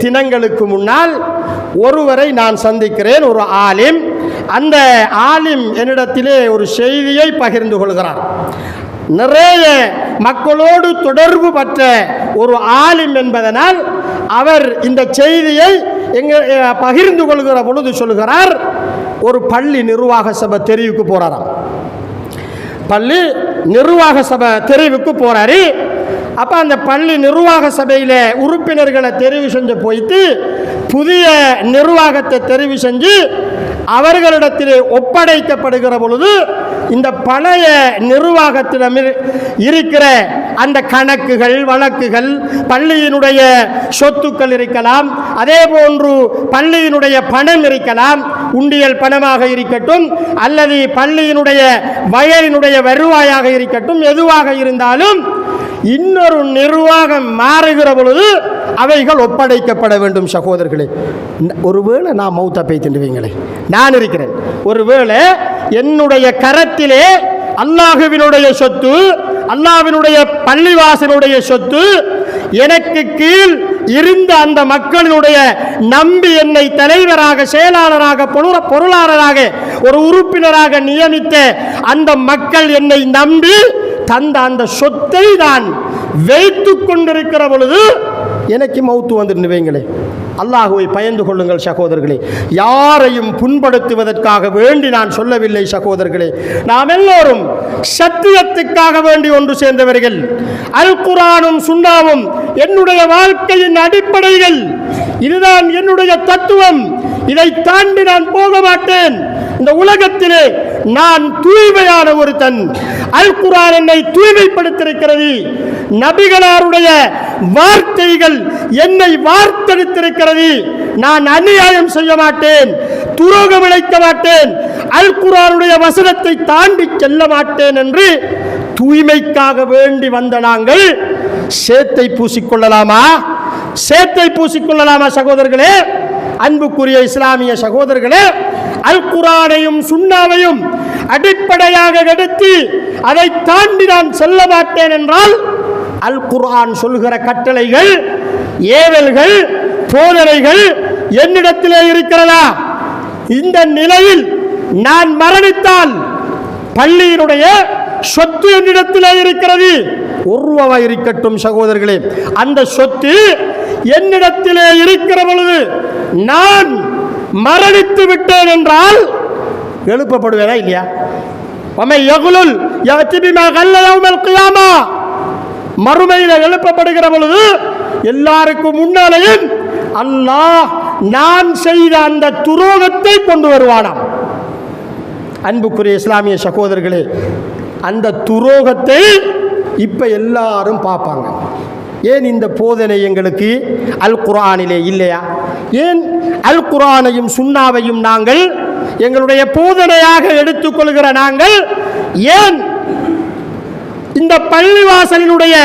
தினங்களுக்கு முன்னால் ஒருவரை நான் சந்திக்கிறேன், ஒரு ஆலிம். அந்த ஆலிம் என்னிடத்திலே ஒரு செய்தியை பகிர்ந்து கொள்கிறார். நிறைய மக்களோடு தொடர்பு பெற்ற ஒரு ஆலிம் என்பதனால் அவர் இந்த செய்தியை பகிர்ந்து கொள்கிற பொழுது சொல்கிறார், ஒரு பள்ளி நிர்வாக சபை தெரிவுக்கு போறாராம். பள்ளி நிர்வாக சபை தெரிவுக்கு போறாரு. அப்போ அந்த பள்ளி நிர்வாக சபையில் உறுப்பினர்களை தெரிவு செஞ்சு போயிட்டு புதிய நிர்வாகத்தை தெரிவு செஞ்சு அவர்களிடத்திலே ஒப்படைக்கப்படுகிற பொழுது இந்த பழைய நிர்வாகத்திடம் இருக்கிற அந்த கணக்குகள் வழக்குகள், பள்ளியினுடைய சொத்துக்கள் இருக்கலாம், அதே போன்று பள்ளியினுடைய பணம் இருக்கலாம், உண்டியல் பணமாக இருக்கட்டும் அல்லது பள்ளியினுடைய வயலினுடைய வருவாயாக இருக்கட்டும், எதுவாக இருந்தாலும் இன்னொரு நிர்வாகம் மாறுகிற பொழுது அவைகள் ஒப்படைக்கப்பட வேண்டும். சகோதரர்களே, ஒருவேளை நான் மௌத்தா போய் திண்டுவீங்களே, நான் இருக்கிறேன், ஒருவேளை என்னுடைய கரத்திலே அல்லாஹ்வினுடைய சொத்து, அல்லாஹ்வினுடைய பள்ளிவாசலுடைய சொத்து, எனக்கு கீழ் இருந்த அந்த மக்களினுடைய நம்பி என்னை தலைவராக, செயலாளராக, பொருளாளராக, ஒரு உறுப்பினராக நியமித்த அந்த மக்கள் என்னை நம்பி தந்த அந்த சொத்தை நான் வைத்து கொண்டிருக்கிற பொழுது எனக்கு மௌத்து வந்துட்டு வைங்களே. அல்லாஹுவை பயந்து கொள்ளுங்கள் சகோதரர்களே. யாரையும் புண்படுத்துவதற்காக வேண்டி நான் சொல்லவில்லை சகோதரர்களே. நாம் எல்லோரும் சத்தியத்துக்காக வேண்டி ஒன்று சேர்ந்தவர்கள். அல் குர்ஆனும் சுன்னாவும் என்னுடைய வாழ்க்கையின் அடிப்படைகள். இதுதான் என்னுடைய தத்துவம். இதை தாண்டி நான் போக மாட்டேன். இந்த உலகத்திலே நான் தூய்மையான ஒருத்தன். அல் குர்ஆன் என்னை தூய்மைப்படுத்தியிருக்கிறது. நபிகளாருடைய வார்த்தைகள் என்னை வார்த்தெடுத்திருக்கிறது. நான் அநியாயம் செய்ய மாட்டேன், துரோகம் இழைக்க மாட்டேன், அல் குர்ஆனுடைய வசனத்தை தாண்டி செல்ல மாட்டேன் என்று தூய்மைக்காக வேண்டி வந்த நாங்கள் சேத்தை பூசிக்கொள்ளலாமா? சேத்தை பூசிக்கொள்ளலாமா சகோதரர்களே? அன்புக்குரிய இஸ்லாமிய சகோதரர்களே, அல் குர்ஆனையும் சுன்னாவையும் அடிப்படையாக எடுத்து அதை தாண்டி நான் செல்ல மாட்டேன் என்றால் அல் குர்ஆன் சொல்கிற கட்டளைகள், ஏவல்கள், போதனைகள் என்னிடத்திலே இருக்கிறதா? இந்த நிலையில் நான் மரணித்தால் பள்ளியினுடைய சொத்து என்னிடத்திலே இருக்கிறது. உருவமாக இருக்கட்டும் சகோதரர்களே, அந்த சொத்து என்னிடத்திலே இருக்கிற பொழுது நான் மரணித்து விட்டேன் என்றால் எழுப்பப்படுவேனா இல்லையா? மறுமையில் எழுப்பப்படுகிற பொழுது எல்லாருக்கும் முன்னாலேயும் அல்லாஹ் நான் செய்த அந்த துரோகத்தை கொண்டு வருவானாம். அன்புக்குரிய இஸ்லாமிய சகோதரர்களே, அந்த துரோகத்தை இப்ப எல்லாரும் பார்ப்பாங்க. ஏன் இந்த போதனை எங்களுக்கு அல் குர்ஆனிலே இல்லையா? ஏன் அல் குர்ஆனையும் சுன்னாவையும் நாங்கள் எங்களுடைய போதனையாக எடுத்துக்கொள்கிற நாங்கள் ஏன் இந்த பள்ளிவாசலினுடைய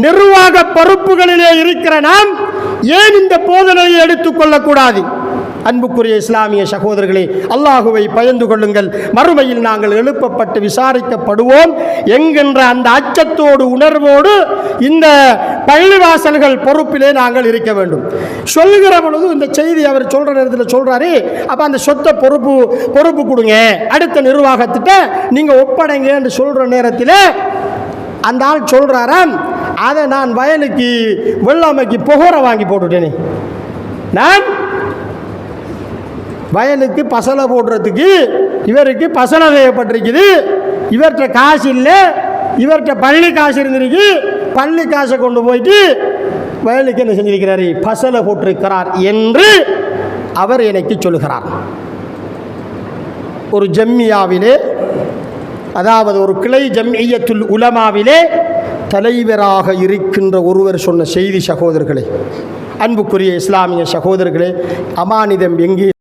நிர்வாக பொறுப்புகளிலே இருக்கிற நாம் ஏன் இந்த போதனையை எடுத்துக்கொள்ளக்கூடாது? அன்புக்குரிய இஸ்லாமிய சகோதரர்களே, அல்லாஹுவை பயந்து கொள்ளுங்கள். மறுமையில் நாங்கள் எழுப்பப்பட்டு விசாரிக்கப்படுவோம் என்கின்ற அந்த அச்சத்தோடு, உணர்வோடு இந்த பள்ளிவாசல்கள் பொறுப்பிலே நாங்கள் இருக்க வேண்டும். சொல்லுகிற பொழுது இந்த செய்தி அவர் சொல்ற நேரத்தில் சொல்றாரு, அப்ப அந்த சொத்தை பொறுப்பு கொடுங்க, அடுத்த நிர்வாகத்திட்ட நீங்க ஒப்படைங்க என்று சொல்ற நேரத்தில் அந்த ஆள் சொல்றாராம், அதை நான் வயலுக்கு வெள்ளாமைக்கு புகோரை வாங்கி போட்டுட்டேனே, நான் வயலுக்கு பசலை போடுறதுக்கு இவருக்கு பசலை தேவைப்பட்டிருக்குது, இவர்கிட்ட காசு இல்லை, இவர்கிட்ட பள்ளி காசு இருந்திருக்கு, பள்ளி காசை கொண்டு போயிட்டு வயலுக்கு என்ன செஞ்சிருக்கிறாரு, பசலை போட்டிருக்கிறார் என்று அவர் எனக்கு சொல்லுகிறார். ஒரு ஜம்மியாவிலே, அதாவது ஒரு கிளை ஜம்இய்யத்துல் உலமாவிலே தலைவராக இருக்கின்ற ஒருவர் சொன்ன செய்தி சகோதரர்களே, அன்புக்குரிய இஸ்லாமிய சகோதரர்களே, அமானிதம் எங்கே